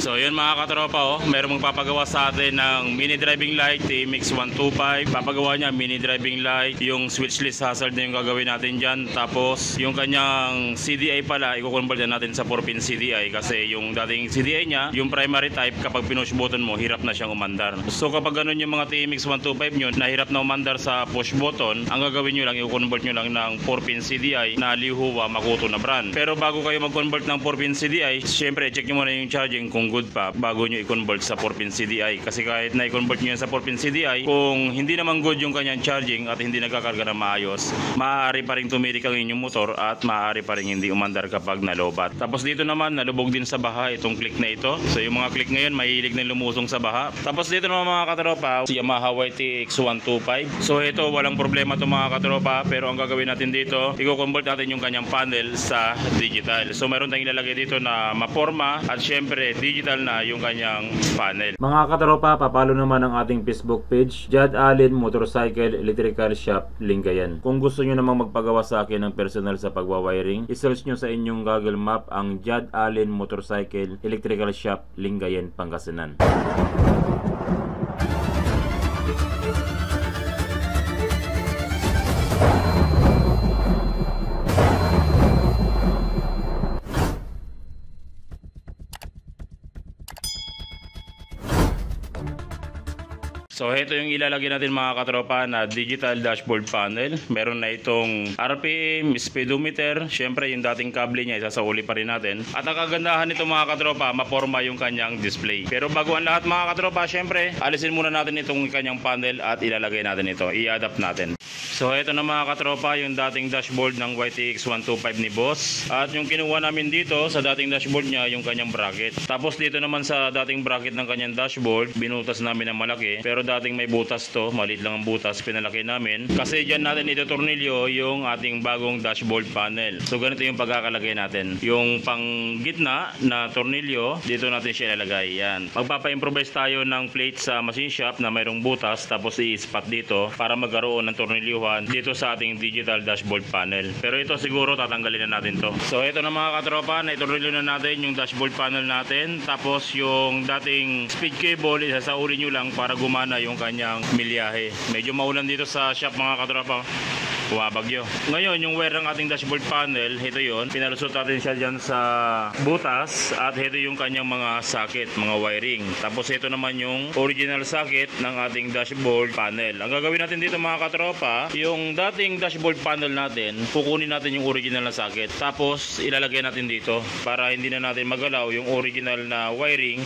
So yun mga katropa, merong magpapagawa sa atin ng mini driving light TMX 125. Papagawa niya mini driving light, yung switchless hazard na yung gagawin natin dyan. Tapos yung kanyang CDI pala, i-convert natin sa 4-pin CDI kasi yung dating CDI niya, yung primary type, kapag pinush button mo, hirap na siyang umandar. So kapag ganun yung mga TMX 125 nyo na hirap na umandar sa push button, ang gagawin nyo lang, i-convert nyo lang ng 4-pin CDI na Lihuwa Makoto na brand. Pero bago kayo mag-convert ng 4-pin CDI, syempre check nyo muna yung charging kung good pa bago nyo i-convert sa 4-pin CDI. Kasi kahit na i-convert nyo yan sa 4-pin CDI, kung hindi naman good yung kanyang charging at hindi nagkakarga na maayos, maaari pa rin tumirik ang inyong motor at maaari pa rin hindi umandar kapag nalobat. Tapos dito naman, nalubog din sa baha itong click na ito. So yung mga click ngayon, mahilig na lumusong sa baha. Tapos dito naman mga katropa, si Yamaha YTX 125. So ito, walang problema ito mga katropa, pero ang gagawin natin dito, i-convert natin yung kanyang panel sa digital. So meron tayong ilalagay dito na maporma at syempre digital na yung kanyang panel. Mga katropa, papalo naman ang ating Facebook page, Jad Allen Motorcycle Electrical Shop Lingayen. Kung gusto nyo namang magpagawa sa akin ng personal sa pagwawiring, isearch nyo sa inyong Google Map ang Jad Allen Motorcycle Electrical Shop Lingayen, Pangasinan. So ito yung ilalagay natin mga katropa na digital dashboard panel. Meron na itong RPM, speedometer, syempre yung dating kable niya isasauli pa rin natin. At ang kagandahan nito mga katropa, maporma yung kanyang display. Pero bago ang lahat mga katropa, syempre alisin muna natin itong kanyang panel at ilalagay natin ito, i-adapt natin. So ito na mga katropa yung dating dashboard ng YTX 125 ni Boss. At yung kinuha namin dito sa dating dashboard niya yung kanyang bracket. Tapos dito naman sa dating bracket ng kanyang dashboard, binutas namin ng malaki. Pero dating may butas to, maliit lang ang butas, pinalaki namin. Kasi dyan natin ito tornilyo yung ating bagong dashboard panel. So ganito yung pagkakalagay natin. Yung pang gitna na tornilyo, dito natin siya ilalagay. Yan. Magpapa-improvise tayo ng plate sa machine shop na mayroong butas, tapos i-spot dito para magkaroon ng tornilyuhan dito sa ating digital dashboard panel. Pero ito siguro tatanggalin na natin to. So ito na mga katropa, na itornilyo na natin yung dashboard panel natin. Tapos yung dating speed cable, isasauli nyo lang para gumana yung kanyang milyahe. Medyo maulan dito sa shop mga katropa, bumabagyo. Ngayon yung wire ng ating dashboard panel, ito yon, pinalusot natin siya dyan sa butas at ito yung kanyang mga socket, mga wiring. Tapos ito naman yung original socket ng ating dashboard panel. Ang gagawin natin dito mga katropa, yung dating dashboard panel natin, kukunin natin yung original na socket, tapos ilalagay natin dito para hindi na natin magalaw yung original na wiring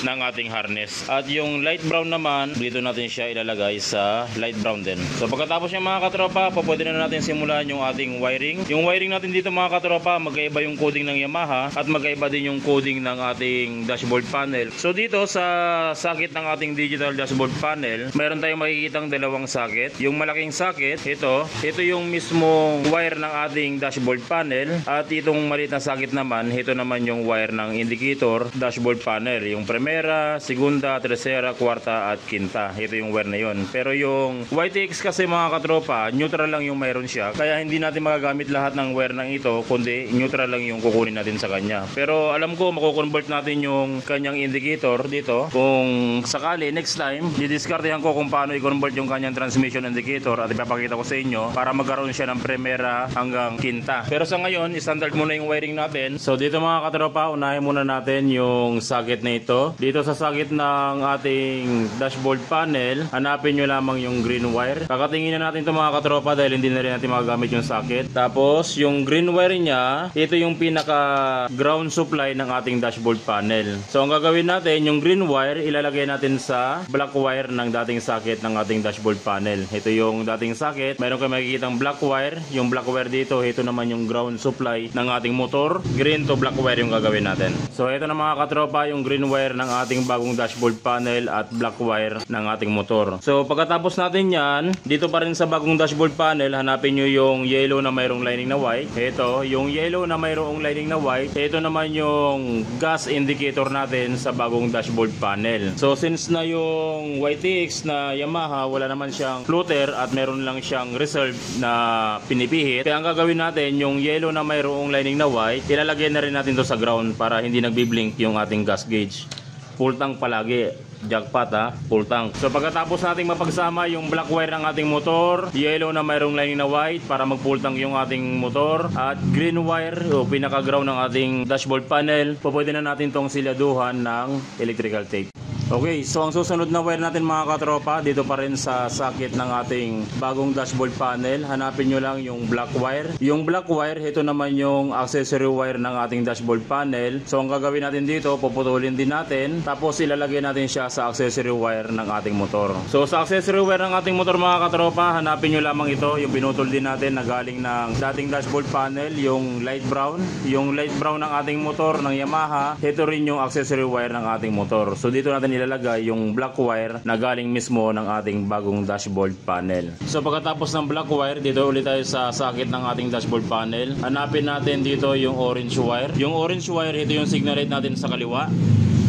ng ating harness. At yung light brown naman, dito natin siya ilalagay sa light brown din. So pagkatapos yung mga katropa, pwede na natin simulan yung ating wiring. Yung wiring natin dito mga katropa, magkaiba yung coding ng Yamaha at magkaiba din yung coding ng ating dashboard panel. So dito sa socket ng ating digital dashboard panel, mayroon tayong makikitang dalawang socket. Yung malaking socket, ito yung mismong wire ng ating dashboard panel, at itong maliit na socket naman, ito naman yung wire ng indicator dashboard panel. Yung primera, segunda, tercera, kwarta at quinta. Ito yung wire na yun. Pero yung YTX kasi mga katropa, neutral lang yung mayroon siya, kaya hindi natin magagamit lahat ng wire ng ito, kundi neutral lang yung kukunin natin sa kanya. Pero alam ko mako-convert natin yung kanyang indicator dito. Kung sakali next time, didiskartehan ko kung paano i-convert yung kanyang transmission indicator at ipapakita ko sa inyo para magkaroon siya ng primera hanggang quinta. Pero sa ngayon, standard muna yung wiring natin. So dito mga katropa, unahin muna natin yung socket na ito. Dito sa socket ng ating dashboard panel, hanapin nyo lamang yung green wire. Kakatingin na natin ito mga katropa dahil hindi na rin natin magagamit yung socket. Tapos yung green wire niya, ito yung pinaka ground supply ng ating dashboard panel. So ang gagawin natin, yung green wire ilalagay natin sa black wire ng dating socket ng ating dashboard panel. Ito yung dating socket. Mayroon kayo makikitang black wire. Yung black wire dito, ito naman yung ground supply ng ating motor. Green to black wire yung gagawin natin. So ito na mga katropa, yung green wire ng ating bagong dashboard panel at black wire ng ating motor. So pagkatapos natin yan, dito pa rin sa bagong dashboard panel, panel, hanapin nyo yung yellow na mayroong lining na white. Ito, yung yellow na mayroong lining na white. Ito naman yung gas indicator natin sa bagong dashboard panel. So since na yung YTX na Yamaha, wala naman siyang floater at meron lang siyang reserve na pinipihit. Kaya ang gagawin natin, yung yellow na mayroong lining na white, ilalagay na rin natin to sa ground para hindi nagbiblink yung ating gas gauge. Full tank palagi. Jackpot ha, full tank. So pagkatapos nating mapagsama yung black wire ng ating motor, yellow na mayroong lining na white para mag full tank yung ating motor, at green wire o pinaka ground ng ating dashboard panel, pwede na natin tong silyaduhan ng electrical tape. Okay, so ang susunod na wire natin mga katropa, dito pa rin sa sakit ng ating bagong dashboard panel. Hanapin nyo lang yung black wire. Yung black wire, ito naman yung accessory wire ng ating dashboard panel. So ang gagawin natin dito, puputulin din natin, tapos ilalagay natin siya sa accessory wire ng ating motor. So sa accessory wire ng ating motor mga katropa, hanapin nyo lamang ito, yung pinutol din natin na galing ng dating dashboard panel, yung light brown. Yung light brown ng ating motor ng Yamaha, ito rin yung accessory wire ng ating motor. So dito natin ilalagay yung black wire na galing mismo ng ating bagong dashboard panel. So pagkatapos ng black wire, dito ulit tayo sa sakit ng ating dashboard panel. Hanapin natin dito yung orange wire. Yung orange wire, ito yung signal light natin sa kaliwa.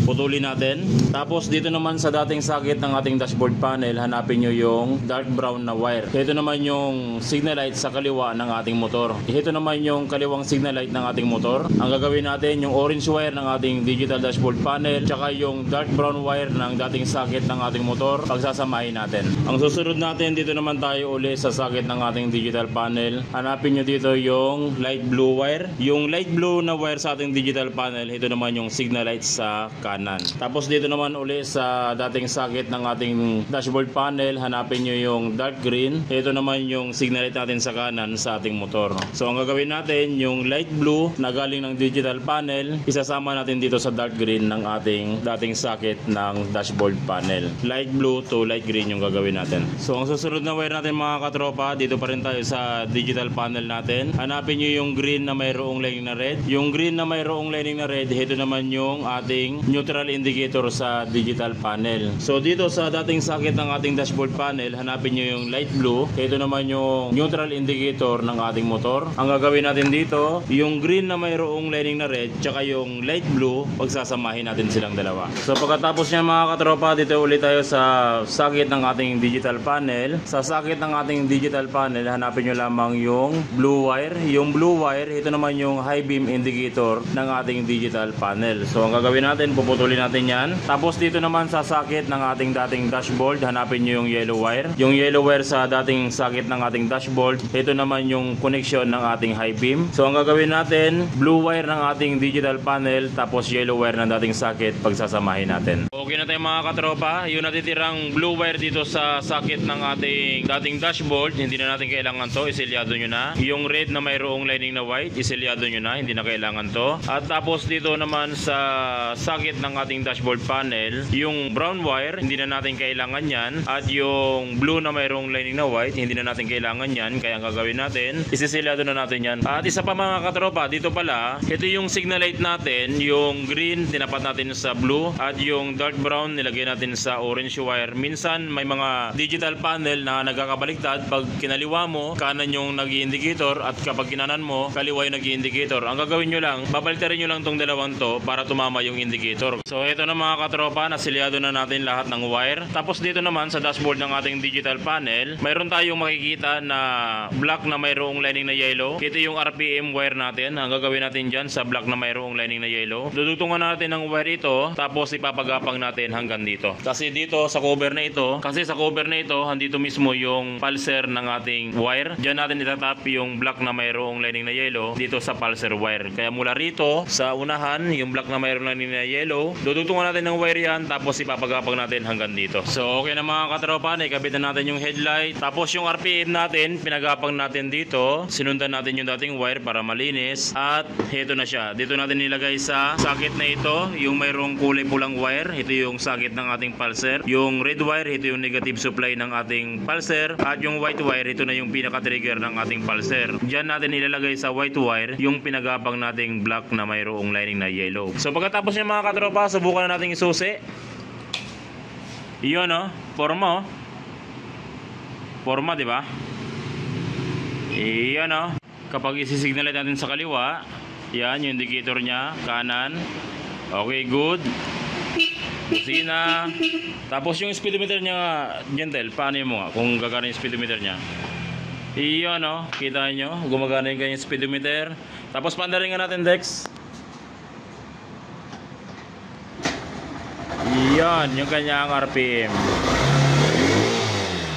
Putulin natin. Tapos dito naman sa dating sakit ng ating dashboard panel, hanapin nyo yung dark brown na wire. Ito naman yung signal light sa kaliwa ng ating motor. Ito naman yung kaliwang signal light ng ating motor. Ang gagawin natin, yung orange wire ng ating digital dashboard panel, tsaka yung dark brown wire ng dating sakit ng ating motor, pagsasamahin natin. Ang susunod natin, dito naman tayo uli sa sakit ng ating digital panel. Hanapin nyo dito yung light blue wire. Yung light blue na wire sa ating digital panel, ito naman yung signal light sa kanan. Tapos dito naman uli sa dating sakit ng ating dashboard panel, hanapin nyo yung dark green. Ito naman yung signal light natin sa kanan sa ating motor. So ang gagawin natin, yung light blue na galing ng digital panel, isasama natin dito sa dark green ng ating dating sakit ng dashboard panel. Light blue to light green yung gagawin natin. So ang susunod na wire natin mga katropa, dito pa rin tayo sa digital panel natin. Hanapin nyo yung green na mayroong lining na red. Yung green na mayroong lining na red, ito naman yung ating neutral indicator sa digital panel. So dito sa dating sakit ng ating dashboard panel, hanapin nyo yung light blue. Ito naman yung neutral indicator ng ating motor. Ang gagawin natin dito, yung green na mayroong lining na red, tsaka yung light blue, pagsasamahin natin silang dalawa. So pagkatapos niya mga katropa, dito ulit tayo sa sakit ng ating digital panel. Sa sakit ng ating digital panel, hanapin nyo lamang yung blue wire. Yung blue wire, ito naman yung high beam indicator ng ating digital panel. So ang gagawin natin, puputulin natin yan. Tapos dito naman sa sakit ng ating dating dashboard, hanapin nyo yung yellow wire. Yung yellow wire sa dating sakit ng ating dashboard, ito naman yung connection ng ating high beam. So ang gagawin natin, blue wire ng ating digital panel, tapos yellow wire ng dating sakit, pagsasamahin natin. Okay na tayo mga katropa. Yung natitirang blue wire dito sa sakit ng ating dating dashboard, hindi na natin kailangan to, iselyado nyo na. Yung red na mayroong lining na white, iselyado nyo na, hindi na kailangan to. At tapos dito naman sa sakit ng ating dashboard panel, yung brown wire, hindi na natin kailangan yan. At yung blue na mayroong lining na white, hindi na natin kailangan yan. Kaya ang gagawin natin, isisilyado na natin yan. At isa pa mga katropa, dito pala, ito yung signal light natin. Yung green, tinapat natin sa blue. At yung dark brown, nilagay natin sa orange wire. Minsan, may mga digital panel na nagkakabaliktad. Pag kinaliwa mo, kanan yung nag-i-indicator. At kapag kinanan mo, kaliwa yung nag-i-indicator. Ang gagawin nyo lang, babalitarin nyo lang tong dalawang to para tumama yung indicator. So ito na mga katropa, nasilyado na natin lahat ng wire. Tapos dito naman sa dashboard ng ating digital panel, mayroon tayong makikita na black na mayroong lining na yellow. Ito yung RPM wire natin. Ang gagawin natin dyan sa black na mayroong lining na yellow, dudugtungan natin ng wire ito, tapos ipapagapang natin hanggang dito. Kasi dito sa cover na ito, andito mismo yung pulser ng ating wire. Diyan natin itatap yung black na mayroong lining na yellow dito sa pulser wire. Kaya mula rito sa unahan, yung black na mayroong lining na yellow, dudugtungan natin ng wire yan, tapos ipapagapang natin hanggang dito. So okay na mga katropa, naikabit na natin yung headlight. Tapos yung RPM natin, pinagapang natin dito. Sinundan natin yung dating wire para malinis. At ito na siya. Dito natin nilagay sa sakit na ito, yung mayroong kulay pulang wire. Ito yung sakit ng ating pulser. Yung red wire, ito yung negative supply ng ating pulser. At yung white wire, ito na yung pinaka-trigger ng ating pulser. Diyan natin ilalagay sa white wire yung pinagapang nating black na mayroong lining na yellow. So pagkatapos niya mga katropa, subukan na natin isusi. Iyon forma Forma, di ba? Iyan o. Kapag isisignal natin sa kaliwa, yan yung indicator niya, kanan. Okay, good. Busina. Tapos yung speedometer niya, gentle, paano mo nga kung gagana yung speedometer niya? Iyan o, kita nyo, gumagana yung kanyang speedometer. Tapos pandarin nga natin, Dex. Iyan, yung kanyang RPM.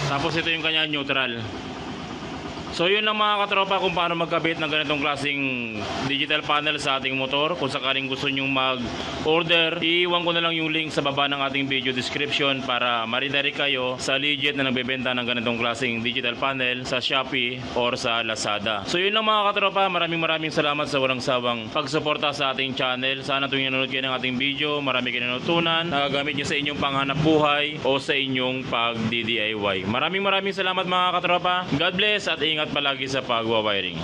Tapos ito yung kanyang neutral. So yun lang mga katropa kung paano magkabit ng ganitong klaseng digital panel sa ating motor. Kung sakaling gusto nyong mag-order, iiwan ko na lang yung link sa baba ng ating video description para ma-redirect kayo sa legit na nagbebenta ng ganitong klaseng digital panel sa Shopee or sa Lazada. So yun lang mga katropa, maraming salamat sa walang sawang pagsuporta sa ating channel. Sana tuwing nanonood kayo ng ating video, marami kayo natutunan, nagagamit nyo sa inyong panghanap buhay o sa inyong pag-DIY. Maraming salamat mga katropa. God bless at ingat palagi sa pagwawiring.